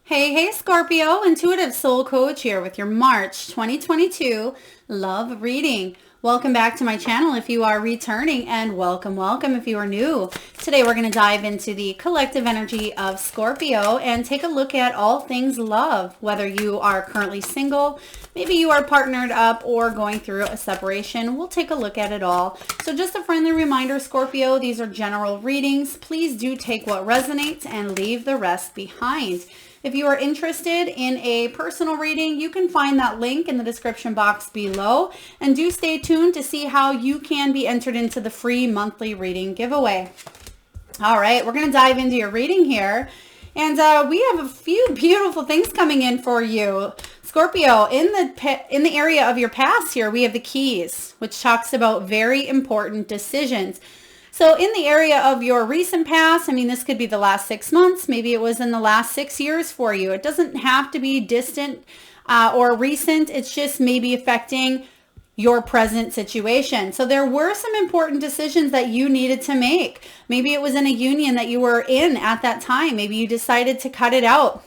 Hey, Scorpio, Intuitive Soul Coach here with your March 2022 love reading. Welcome back to my channel if you are returning, and welcome if you are new. Today we're going to dive into the collective energy of Scorpio and take a look at all things love, whether you are currently single, maybe you are partnered up or going through a separation. We'll take a look at it all. So just a friendly reminder, Scorpio, these are general readings. Please do take what resonates and leave the rest behind. If you are interested in a personal reading, you can find that link in the description box below. And do stay tuned to see how you can be entered into the free monthly reading giveaway. All right, we're going to dive into your reading here. And we have a few beautiful things coming in for you. Scorpio, in the area of your past here, we have the keys, which talks about very important decisions. So in the area of your recent past, I mean, this could be the last 6 months. Maybe it was in the last 6 years for you. It doesn't have to be distant or recent. It's just maybe affecting your present situation. So there were some important decisions that you needed to make. Maybe it was in a union that you were in at that time. Maybe you decided to cut it out.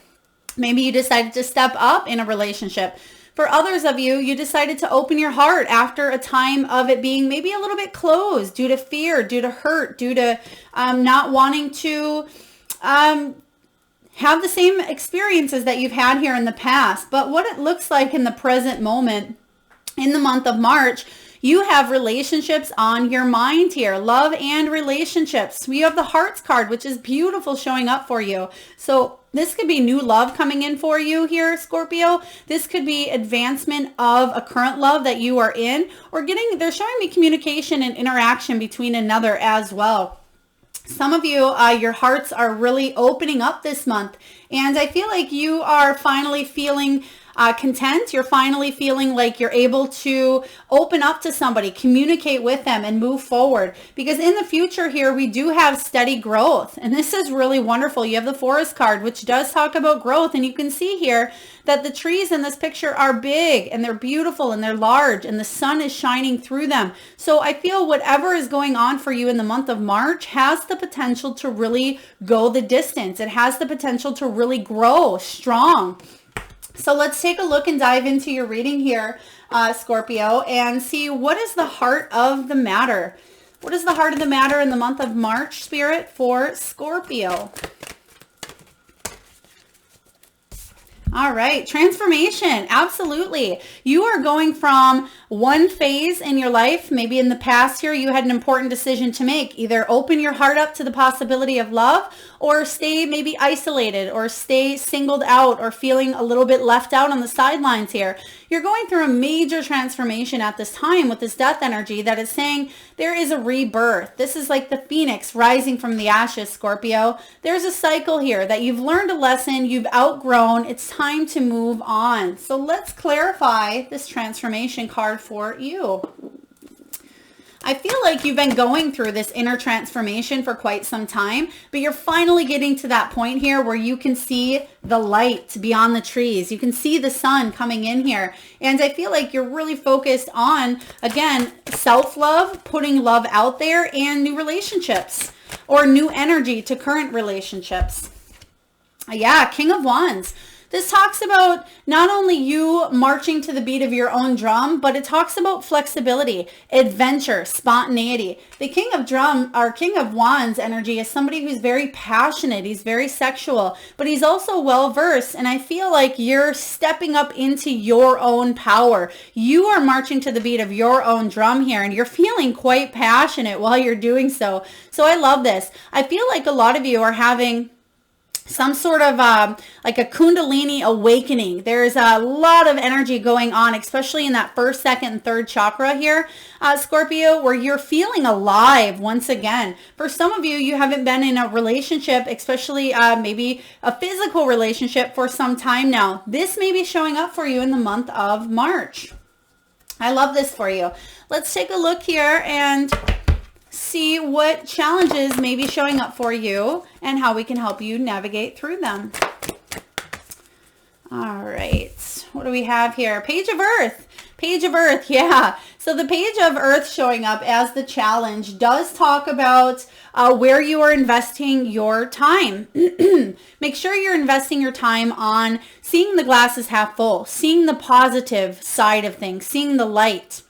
Maybe you decided to step up in a relationship. For others of you, you decided to open your heart after a time of it being maybe a little bit closed due to fear, due to hurt, due to not wanting to have the same experiences that you've had here in the past. But what it looks like in the present moment, in the month of March, you have relationships on your mind here, love and relationships. We have the Hearts card, which is beautiful, showing up for you. So this could be new love coming in for you here, Scorpio. This could be advancement of a current love that you are in, or they're showing me communication and interaction between another as well. Some of you, your hearts are really opening up this month, and I feel like you are finally feeling content. You're finally feeling like you're able to open up to somebody, communicate with them, and move forward. Because in the future here, we do have steady growth. And this is really wonderful. You have the Forest card, which does talk about growth. And you can see here that the trees in this picture are big, and they're beautiful, and they're large, and the sun is shining through them. So I feel whatever is going on for you in the month of March has the potential to really go the distance. It has the potential to really grow strong. So let's take a look and dive into your reading here, Scorpio, and see what is the heart of the matter. What is the heart of the matter in the month of March, Spirit, for Scorpio? All right, transformation, absolutely. You are going from one phase in your life. Maybe in the past here, you had an important decision to make. Either open your heart up to the possibility of love, or stay maybe isolated, or stay singled out, or feeling a little bit left out on the sidelines here. You're going through a major transformation at this time with this death energy that is saying there is a rebirth. This is like the phoenix rising from the ashes, Scorpio. There's a cycle here that you've learned a lesson, you've outgrown. It's time to move on. So let's clarify this transformation card for you. I feel like you've been going through this inner transformation for quite some time, but you're finally getting to that point here where you can see the light beyond the trees. You can see the sun coming in here. And I feel like you're really focused on, again, self-love, putting love out there, and new relationships or new energy to current relationships. Yeah, King of Wands. This talks about not only you marching to the beat of your own drum, but it talks about flexibility, adventure, spontaneity. The King of Wands energy is somebody who's very passionate. He's very sexual, but he's also well-versed. And I feel like you're stepping up into your own power. You are marching to the beat of your own drum here, and you're feeling quite passionate while you're doing so. So I love this. I feel like a lot of you are having some sort of like a Kundalini awakening. There's a lot of energy going on, especially in that first, second, and third chakra here, Scorpio, where you're feeling alive once again. For some of you, you haven't been in a relationship, especially maybe a physical relationship, for some time now. This may be showing up for you in the month of March. I love this for you. Let's take a look here and see what challenges may be showing up for you and how we can help you navigate through them. All right. What do we have here? Page of Earth. Page of Earth. Yeah. So the Page of Earth showing up as the challenge does talk about where you are investing your time. Make sure you're investing your time on seeing the glass is half full, seeing the positive side of things, seeing the light.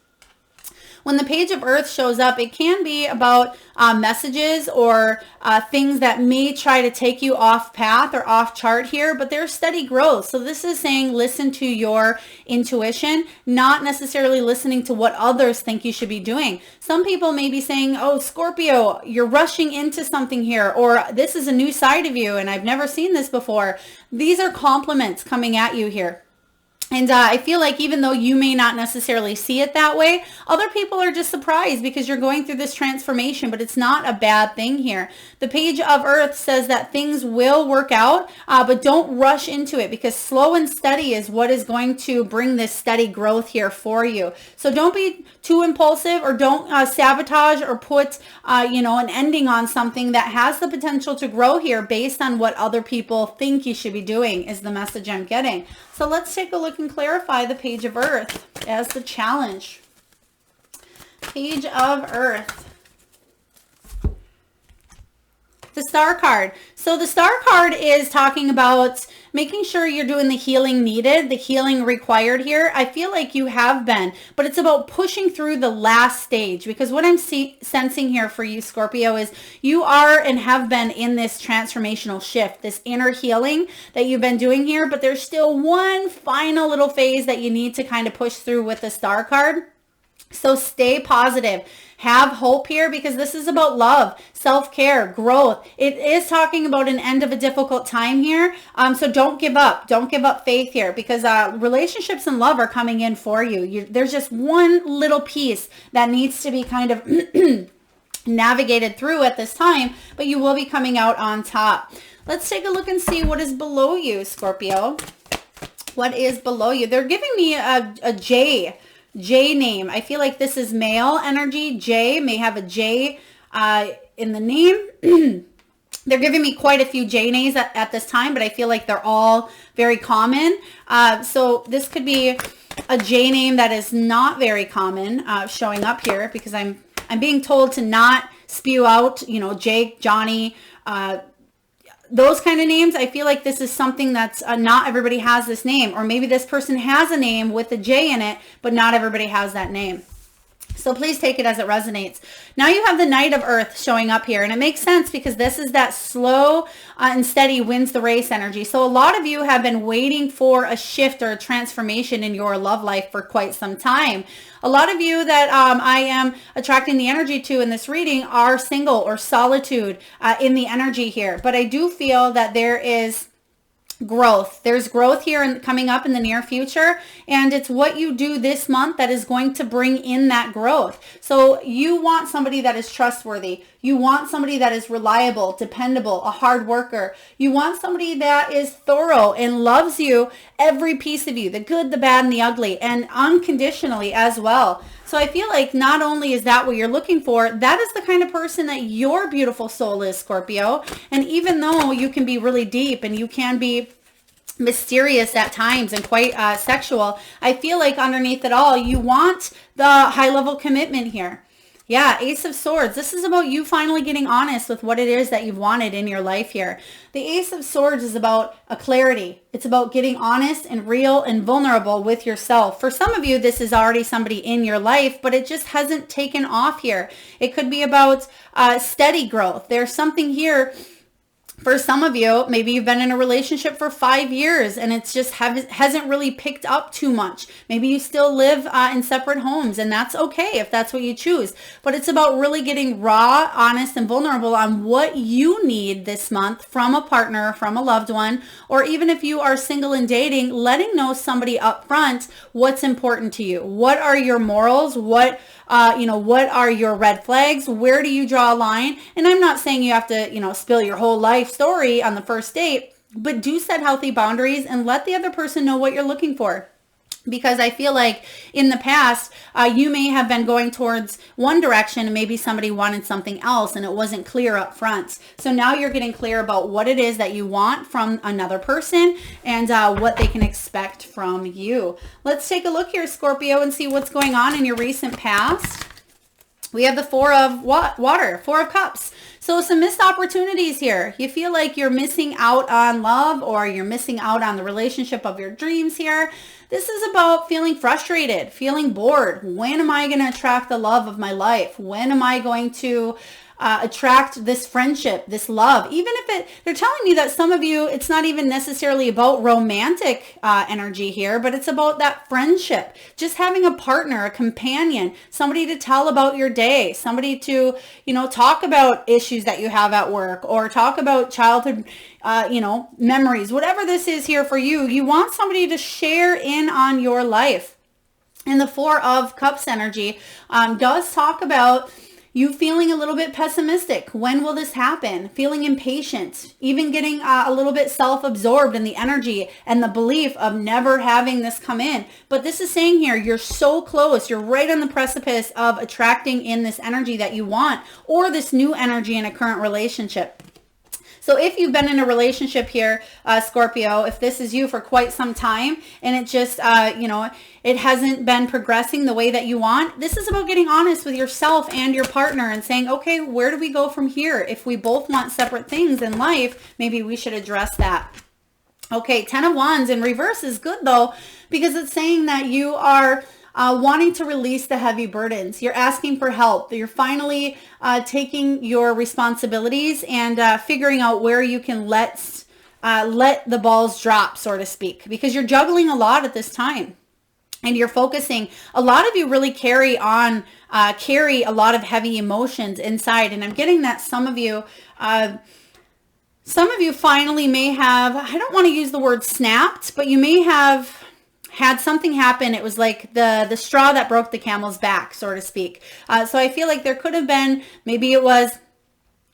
When the Page of Earth shows up, it can be about messages or things that may try to take you off path or off chart here, but there's steady growth. So this is saying listen to your intuition, not necessarily listening to what others think you should be doing. Some people may be saying, oh, Scorpio, you're rushing into something here, or this is a new side of you and I've never seen this before. These are compliments coming at you here. And I feel like even though you may not necessarily see it that way, other people are just surprised because you're going through this transformation, but it's not a bad thing here. The Page of Earth says that things will work out, but don't rush into it because slow and steady is what is going to bring this steady growth here for you. So don't be too impulsive or don't sabotage or put, an ending on something that has the potential to grow here based on what other people think you should be doing is the message I'm getting. So let's take a look and clarify the Page of Earth as the challenge. Page of Earth. The Star card. So the Star card is talking about making sure you're doing the healing needed, the healing required here. I feel like you have been, but it's about pushing through the last stage because what I'm sensing here for you, Scorpio, is you are and have been in this transformational shift, this inner healing that you've been doing here, but there's still one final little phase that you need to kind of push through with the Star card. So stay positive. Have hope here because this is about love, self-care, growth. It is talking about an end of a difficult time here. So don't give up. Don't give up faith here because relationships and love are coming in for you. There's just one little piece that needs to be kind of navigated through at this time, but you will be coming out on top. Let's take a look and see what is below you, Scorpio. What is below you? They're giving me a J name. I feel like this is male energy. J may have a J in the name. They're giving me quite a few J names at this time, but I feel like they're all very common. So this could be a J name that is not very common showing up here because I'm being told to not spew out, Jake, Johnny, those kind of names. I feel like this is something that's not everybody has this name, or maybe this person has a name with a J in it, but not everybody has that name. So please take it as it resonates. Now you have the Knight of Earth showing up here, and it makes sense because this is that slow and steady wins the race energy. So a lot of you have been waiting for a shift or a transformation in your love life for quite some time. A lot of you that I am attracting the energy to in this reading are single or solitude in the energy here. But I do feel that there is growth. There's growth here and coming up in the near future, and it's what you do this month that is going to bring in that growth. So you want somebody that is trustworthy. You want somebody that is reliable, dependable, a hard worker. You want somebody that is thorough and loves you, every piece of you, the good, the bad, and the ugly, and unconditionally as well. So I feel like not only is that what you're looking for, that is the kind of person that your beautiful soul is, Scorpio. And even though you can be really deep and you can be mysterious at times and quite sexual, I feel like underneath it all, you want the high level commitment here. Yeah, Ace of Swords. This is about you finally getting honest with what it is that you've wanted in your life here. The Ace of Swords is about a clarity. It's about getting honest and real and vulnerable with yourself. For some of you, this is already somebody in your life, but it just hasn't taken off here. It could be about steady growth. There's something here. For some of you, maybe you've been in a relationship for 5 years and it's just hasn't really picked up too much. Maybe you still live in separate homes, and that's okay if that's what you choose. But it's about really getting raw, honest, and vulnerable on what you need this month from a partner, from a loved one, or even if you are single and dating, letting know somebody up front what's important to you. What are your morals? What are your red flags? Where do you draw a line? And I'm not saying you have to, spill your whole life story on the first date, but do set healthy boundaries and let the other person know what you're looking for. Because I feel like in the past, you may have been going towards one direction and maybe somebody wanted something else and it wasn't clear up front. So now you're getting clear about what it is that you want from another person and what they can expect from you. Let's take a look here, Scorpio, and see what's going on in your recent past. We have the Four of Water, Four of Cups. So some missed opportunities here. You feel like you're missing out on love, or you're missing out on the relationship of your dreams here. This is about feeling frustrated, feeling bored. When am I going to attract the love of my life? When am I going to attract this friendship, this love? Even if they're telling me that some of you, it's not even necessarily about romantic energy here, but it's about that friendship, just having a partner, a companion, somebody to tell about your day, somebody to, talk about issues that you have at work, or talk about childhood, memories, whatever this is here for you. You want somebody to share in on your life. And the Four of Cups energy does talk about you feeling a little bit pessimistic. When will this happen? Feeling impatient, even getting a little bit self-absorbed in the energy and the belief of never having this come in. But this is saying here, you're so close. You're right on the precipice of attracting in this energy that you want, or this new energy in a current relationship. So if you've been in a relationship here, Scorpio, if this is you for quite some time and it just, it hasn't been progressing the way that you want, this is about getting honest with yourself and your partner and saying, okay, where do we go from here? If we both want separate things in life, maybe we should address that. Okay, Ten of Wands in reverse is good though, because it's saying that you are wanting to release the heavy burdens. You're asking for help. You're finally taking your responsibilities and figuring out where you can let the balls drop, so to speak, because you're juggling a lot at this time. And you're focusing. A lot of you really carry a lot of heavy emotions inside. And I'm getting that some of you finally may have, I don't want to use the word snapped, but you may have had something happen. It was like the straw that broke the camel's back, so to speak. So I feel like there could have been, maybe it was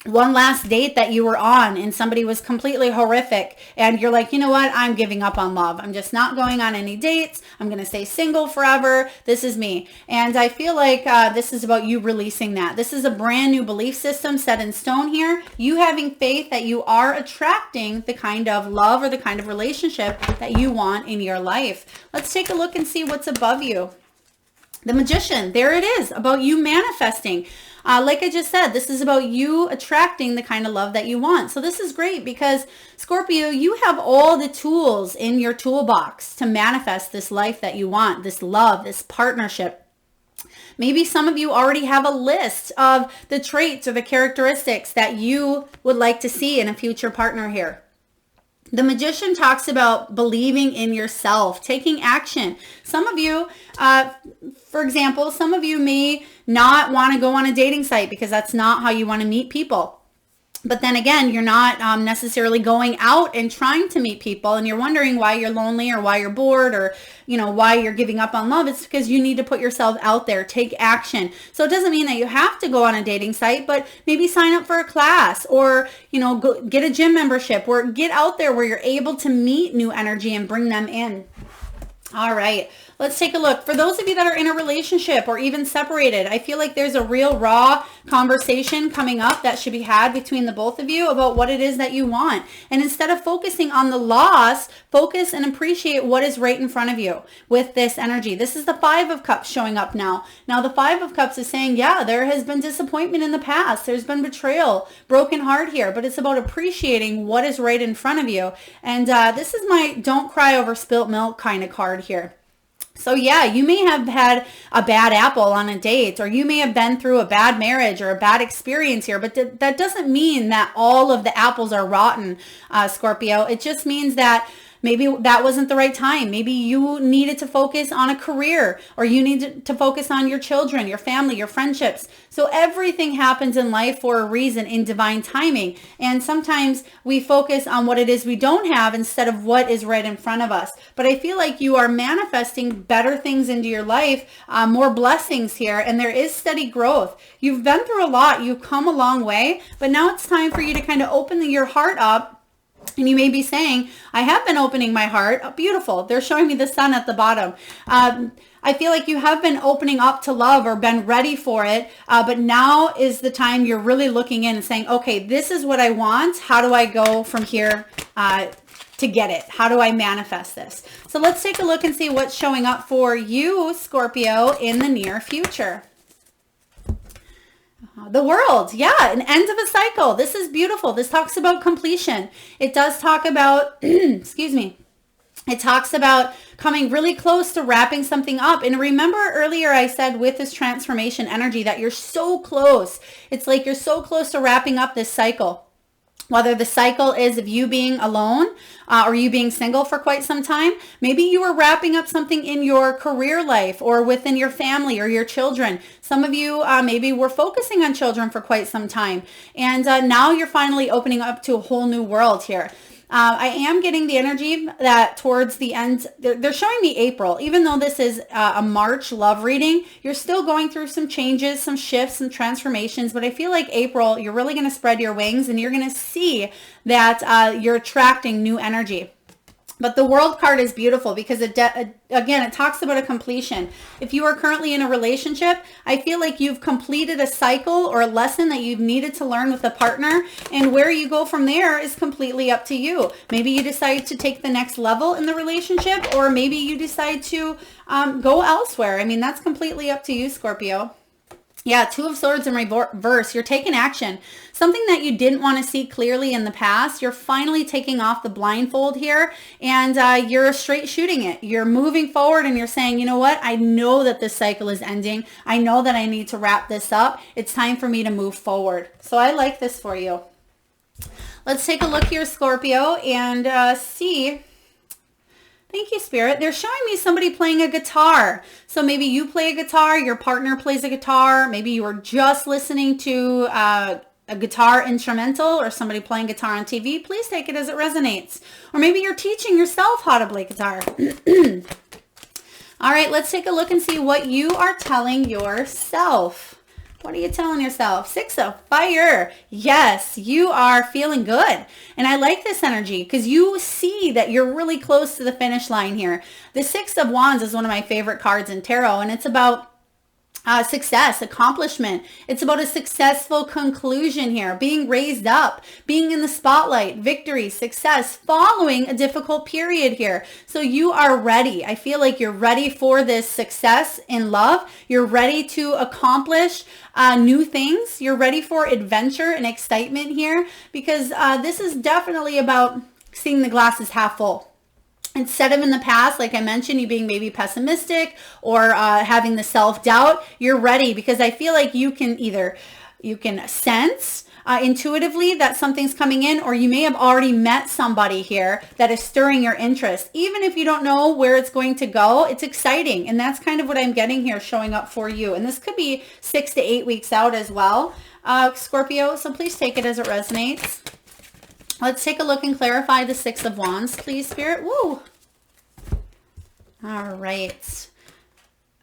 one last date that you were on and somebody was completely horrific and you're like, you know what? I'm giving up on love. I'm just not going on any dates. I'm going to stay single forever. This is me. And I feel like this is about you releasing that. This is a brand new belief system set in stone here. You having faith that you are attracting the kind of love or the kind of relationship that you want in your life. Let's take a look and see what's above you. The Magician, there it is, about you manifesting. Like I just said, this is about you attracting the kind of love that you want. So this is great because Scorpio, you have all the tools in your toolbox to manifest this life that you want, this love, this partnership. Maybe some of you already have a list of the traits or the characteristics that you would like to see in a future partner here. The Magician talks about believing in yourself, taking action. Some of you, for example, some of you may not want to go on a dating site because that's not how you want to meet people. But then again, you're not necessarily going out and trying to meet people and you're wondering why you're lonely or why you're bored or, why you're giving up on love. It's because you need to put yourself out there, take action. So it doesn't mean that you have to go on a dating site, but maybe sign up for a class or, go get a gym membership or get out there where you're able to meet new energy and bring them in. All right, let's take a look. For those of you that are in a relationship or even separated, I feel like there's a real raw conversation coming up that should be had between the both of you about what it is that you want. And instead of focusing on the loss, focus and appreciate what is right in front of you with this energy. This is the Five of Cups showing up now. Now the Five of Cups is saying, yeah, there has been disappointment in the past. There's been betrayal, broken heart here, but it's about appreciating what is right in front of you. And this is my don't cry over spilt milk kind of card here. So yeah, you may have had a bad apple on a date, or you may have been through a bad marriage or a bad experience here, but that doesn't mean that all of the apples are rotten, Scorpio. It just means that maybe that wasn't the right time. Maybe you needed to focus on a career, or you needed to focus on your children, your family, your friendships. So everything happens in life for a reason in divine timing. And sometimes we focus on what it is we don't have instead of what is right in front of us. But I feel like you are manifesting better things into your life, more blessings here, and there is steady growth. You've been through a lot. You've come a long way, but now it's time for you to kind of open your heart up And you may be saying, I have been opening my heart. Oh, beautiful. They're showing me the sun at the bottom. I feel like you have been opening up to love or been ready for it. But now is the time you're really looking in and saying, okay, this is what I want. How do I go from here to get it? How do I manifest this? So let's take a look and see what's showing up for you, Scorpio, in the near future. The World, yeah, an end of a cycle. This is beautiful. This talks about completion. It does talk about, excuse me, it talks about coming really close to wrapping something up. And remember earlier I said with this transformation energy that you're so close. It's like you're so close to wrapping up this cycle. Whether the cycle is of you being alone or you being single for quite some time, maybe you were wrapping up something in your career life or within your family or your children. Some of you maybe were focusing on children for quite some time. And now you're finally opening up to a whole new world here. I am getting the energy that towards the end, they're showing me April, even though this is a March love reading, you're still going through some changes, some shifts, some transformations. But I feel like April, you're really going to spread your wings and you're going to see that you're attracting new energy. But the World card is beautiful because again, it talks about a completion. If you are currently in a relationship, I feel like you've completed a cycle or a lesson that you've needed to learn with a partner. And where you go from there is completely up to you. Maybe you decide to take the next level in the relationship, or maybe you decide to go elsewhere. I mean, that's completely up to you, Scorpio. Yeah, Two of Swords in reverse. You're taking action. Something that you didn't want to see clearly in the past, you're finally taking off the blindfold here and you're straight shooting it. You're moving forward and you're saying, you know what? I know that this cycle is ending. I know that I need to wrap this up. It's time for me to move forward. So I like this for you. Let's take a look here, Scorpio, and see. Thank you, Spirit. They're showing me somebody playing a guitar. So maybe you play a guitar, your partner plays a guitar. Maybe you were just listening to a guitar instrumental or somebody playing guitar on TV. Please take it as it resonates. Or maybe you're teaching yourself how to play guitar. All right, let's take a look and see what you are telling yourself. What are you telling yourself? 6 of Fire. Yes, you are feeling good. And I like this energy because you see that you're really close to the finish line here. The 6 of Wands is one of my favorite cards in tarot, and it's about success, accomplishment. It's about a successful conclusion here, being raised up, being in the spotlight, victory, success, following a difficult period here. So you are ready. I feel like you're ready for this success in love. You're ready to accomplish new things. You're ready for adventure and excitement here because this is definitely about seeing the glass as half full. Instead of in the past, like I mentioned, you being maybe pessimistic or having the self-doubt, you're ready because I feel like you can sense intuitively that something's coming in, or you may have already met somebody here that is stirring your interest. Even if you don't know where it's going to go, it's exciting. And that's kind of what I'm getting here showing up for you. And this could be 6 to 8 weeks out as well, Scorpio. So please take it as it resonates. Let's take a look and clarify the 6 of Wands, please, Spirit. Woo! All right.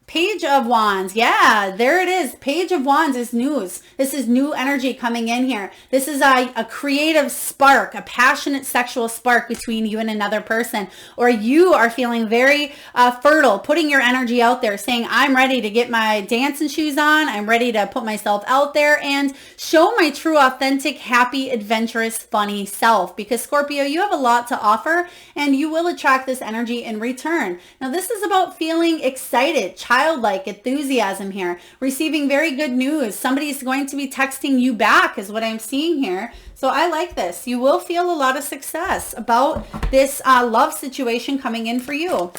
Page of Wands. Yeah, there it is. Page of Wands is news. This is new energy coming in here. This is a creative spark, a passionate sexual spark between you and another person. Or you are feeling very fertile, putting your energy out there, saying, I'm ready to get my dancing shoes on. I'm ready to put myself out there and show my true, authentic, happy, adventurous, funny self. Because Scorpio, you have a lot to offer and you will attract this energy in return. Now, this is about feeling excited, childlike enthusiasm here, receiving very good news. Somebody's going to be texting you back is what I'm seeing here. So I like this. You will feel a lot of success about this love situation coming in for you.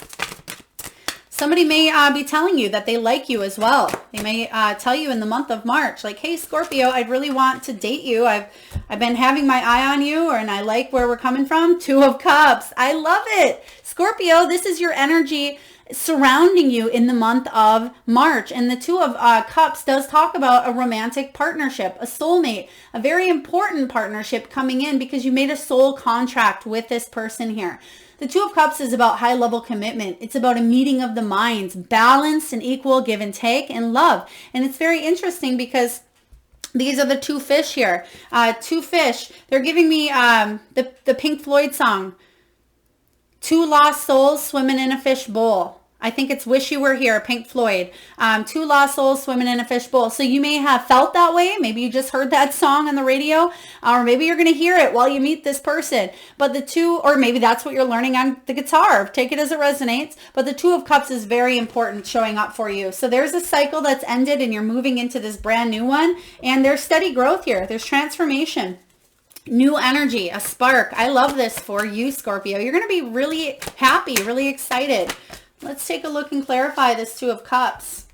Somebody may be telling you that they like you as well. They may tell you in the month of March, like, hey, Scorpio, I'd really want to date you. I've been having my eye on you, and I like where we're coming from. 2 of Cups. I love it. Scorpio, this is your energy surrounding you in the month of March. And the 2 of Cups does talk about a romantic partnership, a soulmate, a very important partnership coming in because you made a soul contract with this person here. The 2 of Cups is about high level commitment. It's about a meeting of the minds, balanced and equal give and take and love. And it's very interesting because These are the two fish here. Two fish. They're giving me the Pink Floyd song. Two lost souls swimming in a fish bowl. I think it's Wish You Were Here, Pink Floyd. Two lost souls swimming in a fish bowl. So you may have felt that way. Maybe you just heard that song on the radio, or maybe you're going to hear it while you meet this person. But the two, or maybe that's what you're learning on the guitar. Take it as it resonates. But the Two of Cups is very important showing up for you. So there's a cycle that's ended and you're moving into this brand new one. And there's steady growth here. There's transformation. New energy, a spark. I love this for you, Scorpio. You're going to be really happy, really excited. Let's take a look and clarify this Two of Cups.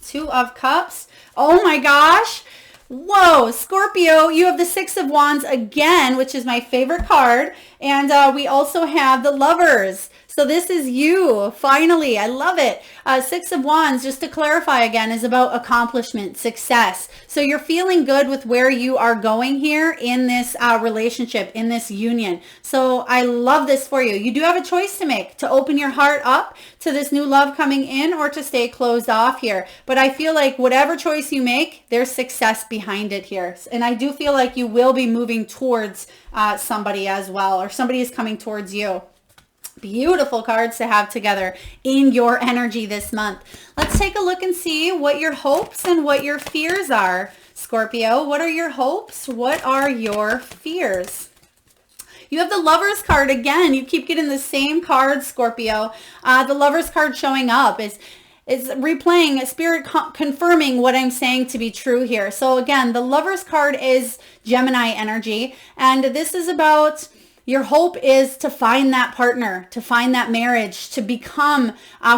Two of Cups. Oh my gosh. Whoa, Scorpio, you have the Six of Wands again, which is my favorite card. And we also have the Lovers. So this is you, finally. I love it. Six of Wands, just to clarify again, is about accomplishment, success. So you're feeling good with where you are going here in this relationship, in this union. So I love this for you. You do have a choice to make, to open your heart up to this new love coming in or to stay closed off here. But I feel like whatever choice you make, there's success behind it here. And I do feel like you will be moving towards somebody as well, or somebody is coming towards you. Beautiful cards to have together in your energy this month. Let's take a look and see what your hopes and what your fears are, Scorpio. What are your hopes? What are your fears? You have the Lovers card again. You keep getting the same card, Scorpio. The Lovers card showing up is replaying a spirit confirming what I'm saying to be true here. So again, the Lovers card is Gemini energy, and this is about your hope is to find that partner, to find that marriage, to become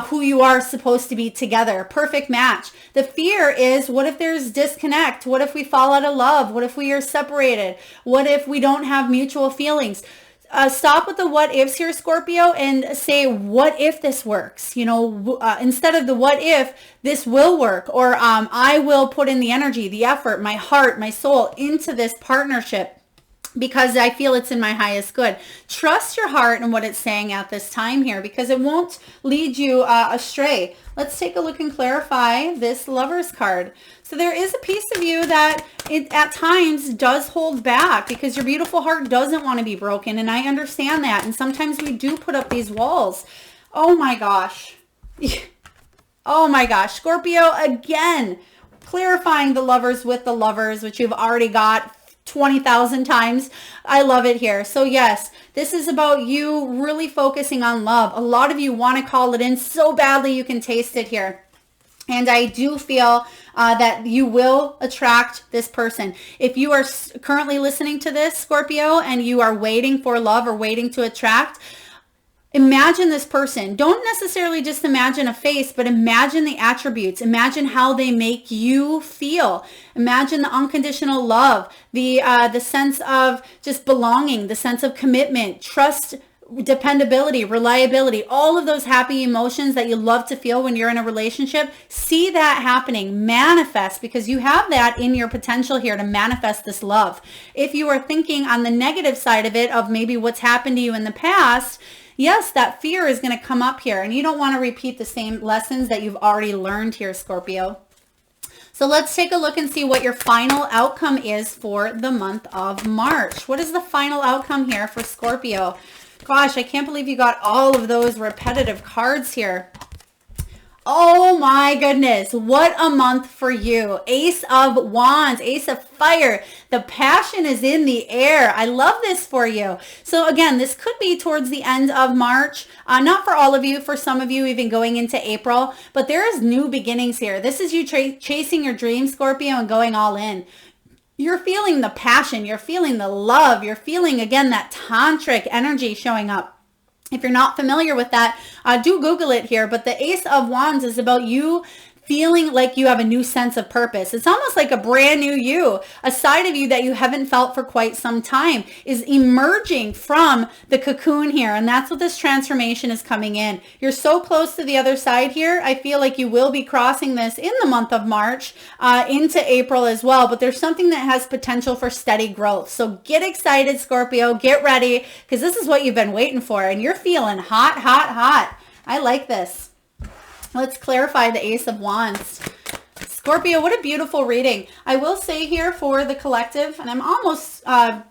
who you are supposed to be together. Perfect match. The fear is, what if there's disconnect? What if we fall out of love? What if we are separated? What if we don't have mutual feelings? Stop with the what ifs here, Scorpio, and say, what if this works? You know, instead of the what if, this will work, or I will put in the energy, the effort, my heart, my soul into this partnership, because I feel it's in my highest good. Trust your heart and what it's saying at this time here, because it won't lead you astray. Let's take a look and clarify this Lovers card. So there is a piece of you that it at times does hold back because your beautiful heart doesn't want to be broken. And I understand that. And sometimes we do put up these walls. Oh my gosh. Oh my gosh. Scorpio, again, clarifying the Lovers with the Lovers, which you've already got 20,000 times. I love it here. So yes, this is about you really focusing on love. A lot of you want to call it in so badly you can taste it here. And I do feel that you will attract this person. If you are currently listening to this, Scorpio, and you are waiting for love or waiting to attract, imagine this person. Don't necessarily just imagine a face, but imagine the attributes. Imagine how they make you feel. Imagine the unconditional love, the sense of just belonging, the sense of commitment, trust, dependability, reliability, all of those happy emotions that you love to feel when you're in a relationship. See that happening. Manifest, because you have that in your potential here to manifest this love. If you are thinking on the negative side of it, of maybe what's happened to you in the past, yes, that fear is going to come up here, and you don't want to repeat the same lessons that you've already learned here, Scorpio. So let's take a look and see what your final outcome is for the month of March. What is the final outcome here for Scorpio? Gosh, I can't believe you got all of those repetitive cards here. Oh my goodness, what a month for you. Ace of Wands, Ace of Fire. The passion is in the air. I love this for you. So again, this could be towards the end of March. Not for all of you, for some of you even going into April, but there is new beginnings here. This is you chasing your dreams, Scorpio, and going all in. You're feeling the passion. You're feeling the love. You're feeling, again, that tantric energy showing up. If you're not familiar with that, do Google it here. But the Ace of Wands is about you feeling like you have a new sense of purpose. It's almost like a brand new you. A side of you that you haven't felt for quite some time is emerging from the cocoon here. And that's what this transformation is coming in. You're so close to the other side here. I feel like you will be crossing this in the month of March into April as well. But there's something that has potential for steady growth. So get excited, Scorpio. Get ready, because this is what you've been waiting for. And you're feeling hot, hot, hot. I like this. Let's clarify the Ace of Wands. Scorpio, what a beautiful reading. I will say here for the collective, and I'm almost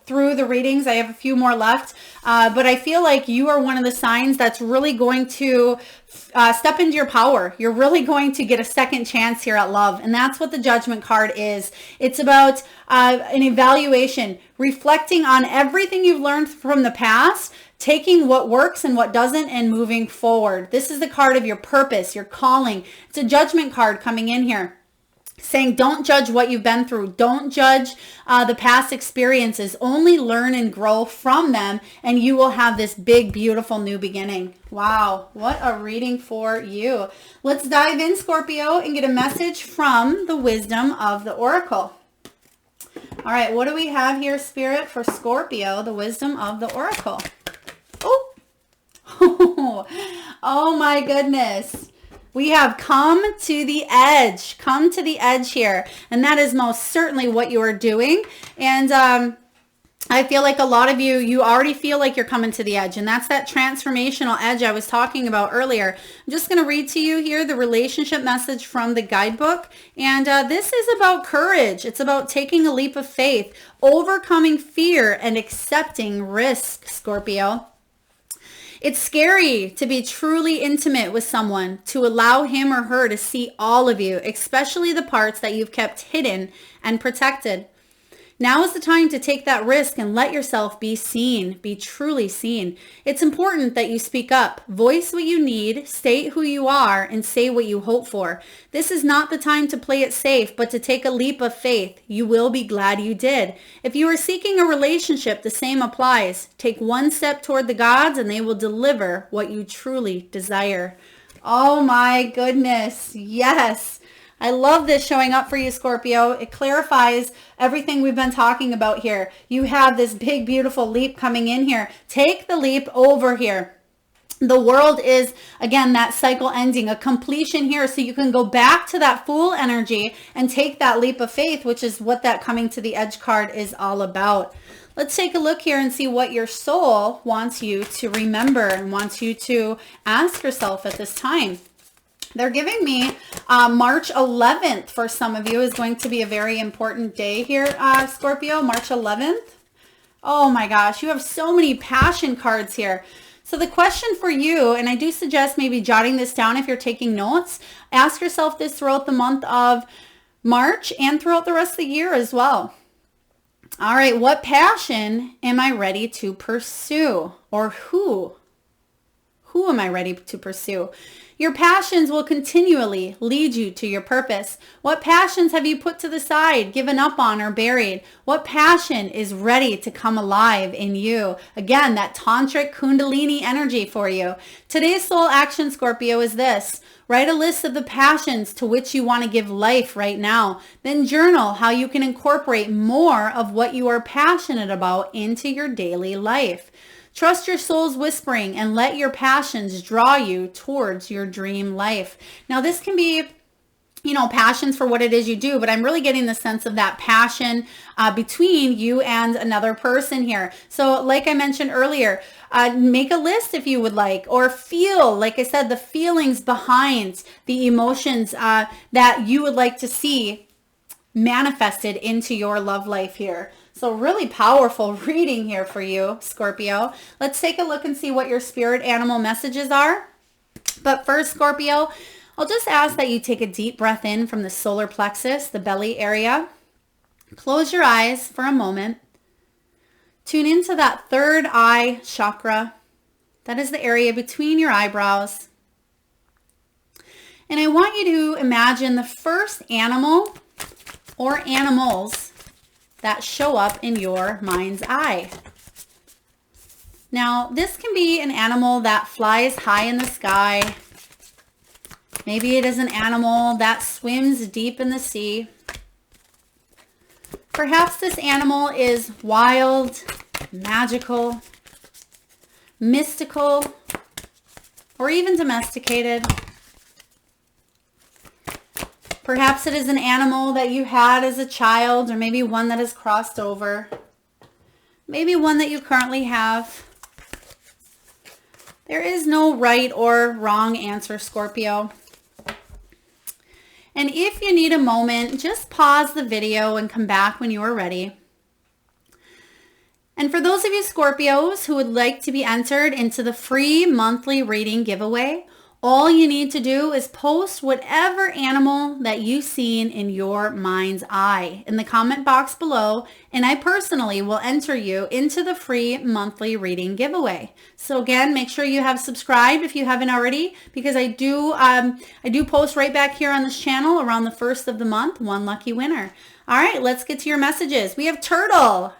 through the readings. I have a few more left, but I feel like you are one of the signs that's really going to step into your power. You're really going to get a second chance here at love. And that's what the Judgment card is. It's about an evaluation, reflecting on everything you've learned from the past, taking what works and what doesn't, and moving forward. This is the card of your purpose, your calling. It's a Judgment card coming in here, saying don't judge what you've been through. Don't judge the past experiences. Only learn and grow from them, and you will have this big, beautiful new beginning. Wow, what a reading for you. Let's dive in, Scorpio, and get a message from the wisdom of the Oracle. All right, what do we have here, Spirit, for Scorpio, the wisdom of the Oracle? Oh, oh my goodness. We have come to the edge. Come to the edge here. And that is most certainly what you are doing. And I feel like a lot of you already feel like you're coming to the edge. And that's that transformational edge I was talking about earlier. I'm just going to read to you here the relationship message from the guidebook. And this is about courage. It's about taking a leap of faith, overcoming fear, and accepting risk, Scorpio. It's scary to be truly intimate with someone, to allow him or her to see all of you, especially the parts that you've kept hidden and protected. Now is the time to take that risk and let yourself be seen, be truly seen. It's important that you speak up, voice what you need, state who you are, and say what you hope for. This is not the time to play it safe, but to take a leap of faith. You will be glad you did. If you are seeking a relationship, the same applies. Take one step toward the gods and they will deliver what you truly desire. Oh my goodness. Yes. I love this showing up for you, Scorpio. It clarifies everything we've been talking about here. You have this big, beautiful leap coming in here. Take the leap over here. The world is, again, that cycle ending, a completion here. So you can go back to that Fool energy and take that leap of faith, which is what that coming to the edge card is all about. Let's take a look here and see what your soul wants you to remember and wants you to ask yourself at this time. They're giving me March 11th for some of you is going to be a very important day here, Scorpio, March 11th. Oh my gosh, you have so many passion cards here. So the question for you, and I do suggest maybe jotting this down if you're taking notes, ask yourself this throughout the month of March and throughout the rest of the year as well. All right, what passion am I ready to pursue? Or who am I ready to pursue? Your passions will continually lead you to your purpose. What passions have you put to the side, given up on, or buried? What passion is ready to come alive in you? Again, that tantric kundalini energy for you. Today's soul action, Scorpio, is this. Write a list of the passions to which you want to give life right now. Then journal how you can incorporate more of what you are passionate about into your daily life. Trust your soul's whispering and let your passions draw you towards your dream life. Now, this can be, passions for what it is you do, but I'm really getting the sense of that passion between you and another person here. So like I mentioned earlier, make a list if you would like, or feel, like I said, the feelings behind the emotions that you would like to see manifested into your love life here. So really powerful reading here for you, Scorpio. Let's take a look and see what your spirit animal messages are. But first, Scorpio, I'll just ask that you take a deep breath in from the solar plexus, the belly area. Close your eyes for a moment. Tune into that third eye chakra. That is the area between your eyebrows. And I want you to imagine the first animal or animals that show up in your mind's eye. Now, this can be an animal that flies high in the sky. Maybe it is an animal that swims deep in the sea. Perhaps this animal is wild, magical, mystical, or even domesticated. Perhaps it is an animal that you had as a child, or maybe one that has crossed over. Maybe one that you currently have. There is no right or wrong answer, Scorpio. And if you need a moment, just pause the video and come back when you are ready. And for those of you Scorpios who would like to be entered into the free monthly reading giveaway, all you need to do is post whatever animal that you've seen in your mind's eye in the comment box below, and I personally will enter you into the free monthly reading giveaway. So again, make sure you have subscribed if you haven't already, because I do post right back here on this channel around the 1st of the month, one lucky winner. All right, let's get to your messages. We have Turtle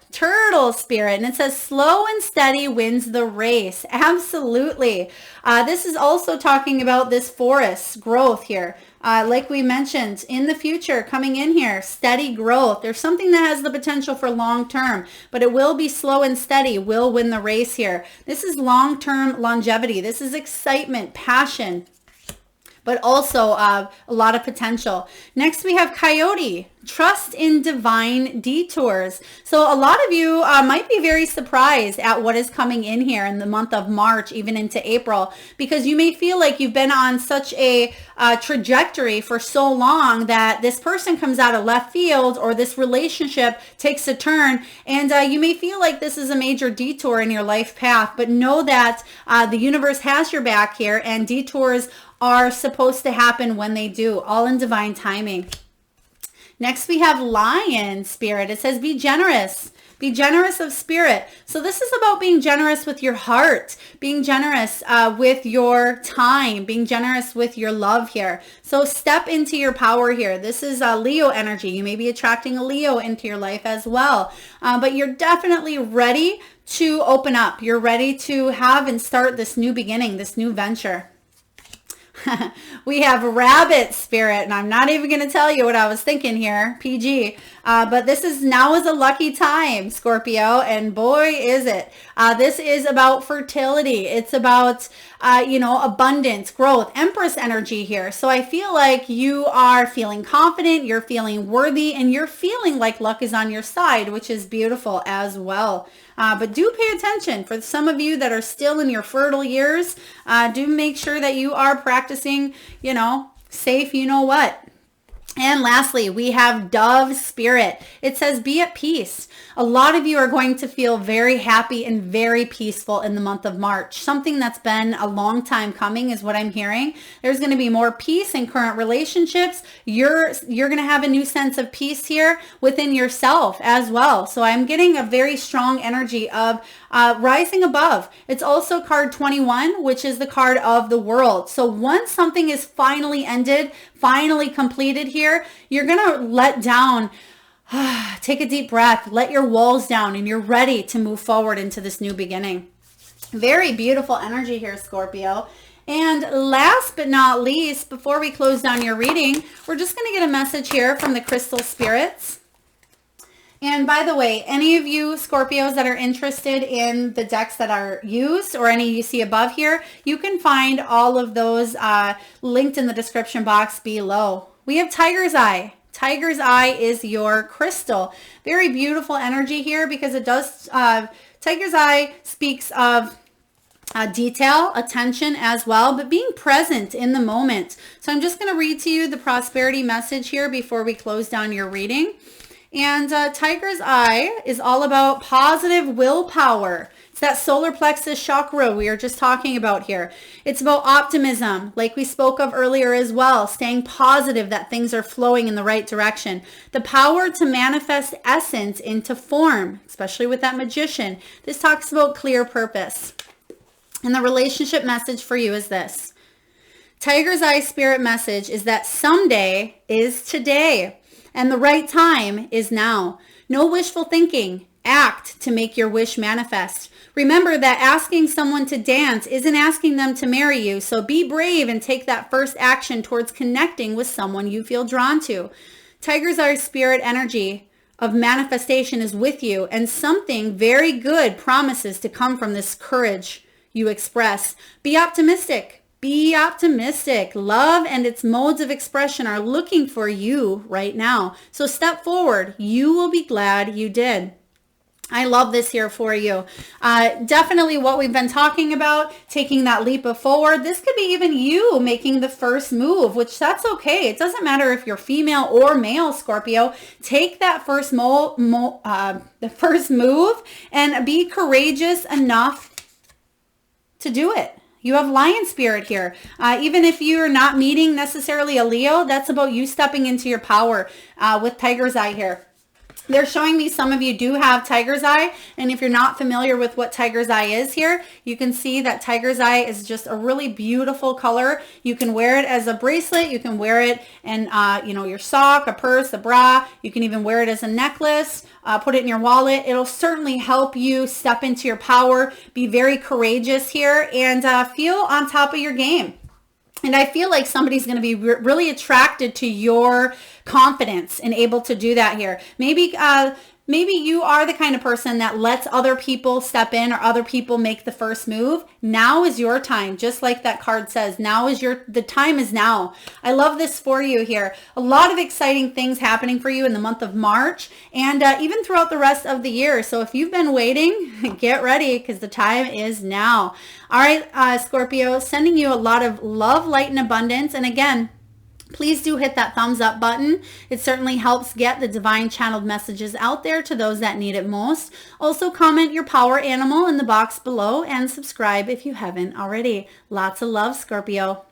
Spirit, and it says slow and steady wins the race. Absolutely. This is also talking about this forest growth here. Like we mentioned, in the future, coming in here, steady growth. There's something that has the potential for long term, but it will be slow and steady, will win the race here. This is long-term longevity. This is excitement, passion, but also a lot of potential. Next, we have Coyote. Trust in divine detours. So a lot of you might be very surprised at what is coming in here in the month of March, even into April, because you may feel like you've been on such a trajectory for so long that this person comes out of left field, or this relationship takes a turn, and you may feel like this is a major detour in your life path, but know that the universe has your back here, and detours are supposed to happen when they do, all in divine timing. Next, we have Lion Spirit. It says, be generous. Be generous of spirit. So this is about being generous with your heart, being generous with your time, being generous with your love here. So step into your power here. This is Leo energy. You may be attracting a Leo into your life as well. But you're definitely ready to open up. You're ready to have and start this new beginning, this new venture. We have Rabbit Spirit, and I'm not even going to tell you what I was thinking here, PG, but now is a lucky time, Scorpio, and boy is it. This is about fertility. It's about, abundance, growth, Empress energy here. So I feel like you are feeling confident, you're feeling worthy, and you're feeling like luck is on your side, which is beautiful as well. But do pay attention. For some of you that are still in your fertile years, do make sure that you are practicing, safe, what. And lastly, we have Dove Spirit. It says, be at peace. A lot of you are going to feel very happy and very peaceful in the month of March. Something that's been a long time coming is what I'm hearing. There's going to be more peace in current relationships. You're going to have a new sense of peace here within yourself as well. So I'm getting a very strong energy of rising above. It's also card 21, which is the card of the world. So once something is finally ended, finally completed here, you're going to let down, take a deep breath, let your walls down, and you're ready to move forward into this new beginning. Very beautiful energy here, Scorpio. And last but not least, before we close down your reading, we're just going to get a message here from the crystal spirits. And by the way, any of you Scorpios that are interested in the decks that are used, or any you see above here, you can find all of those linked in the description box below. We have Tiger's Eye. Tiger's Eye is your crystal. Very beautiful energy here, because it does, Tiger's Eye speaks of detail, attention as well, but being present in the moment. So I'm just going to read to you the prosperity message here before we close down your reading. And Tiger's Eye is all about positive willpower. It's that solar plexus chakra we were just talking about here. It's about optimism, like we spoke of earlier as well, staying positive that things are flowing in the right direction. The power to manifest essence into form, especially with that magician. This talks about clear purpose. And the relationship message for you is this. Tiger's Eye spirit message is that someday is today. And the right time is now. No wishful thinking. Act to make your wish manifest. Remember that asking someone to dance isn't asking them to marry you. So be brave and take that first action towards connecting with someone you feel drawn to. Tiger's Eye spirit energy of manifestation is with you, and something very good promises to come from this courage you express. Be optimistic. Be optimistic. Love and its modes of expression are looking for you right now. So step forward. You will be glad you did. I love this here for you. Definitely what we've been talking about, taking that leap of forward. This could be even you making the first move, which that's okay. It doesn't matter if you're female or male, Scorpio. Take that first the first move and be courageous enough to do it. You have lion spirit here. Even if you're not meeting necessarily a Leo, that's about you stepping into your power with Tiger's Eye here. They're showing me some of you do have Tiger's Eye. And if you're not familiar with what Tiger's Eye is here, you can see that Tiger's Eye is just a really beautiful color. You can wear it as a bracelet. You can wear it in, your sock, a purse, a bra. You can even wear it as a necklace, put it in your wallet. It'll certainly help you step into your power, be very courageous here, and feel on top of your game. And I feel like somebody's going to be really attracted to your confidence and able to do that here. Maybe you are the kind of person that lets other people step in or other people make the first move. Now is your time. Just like that card says, the time is now. I love this for you here. A lot of exciting things happening for you in the month of March and even throughout the rest of the year. So if you've been waiting, get ready because the time is now. All right, Scorpio, sending you a lot of love, light, and abundance. And again, please do hit that thumbs up button. It certainly helps get the divine channeled messages out there to those that need it most. Also comment your power animal in the box below and subscribe if you haven't already. Lots of love, Scorpio.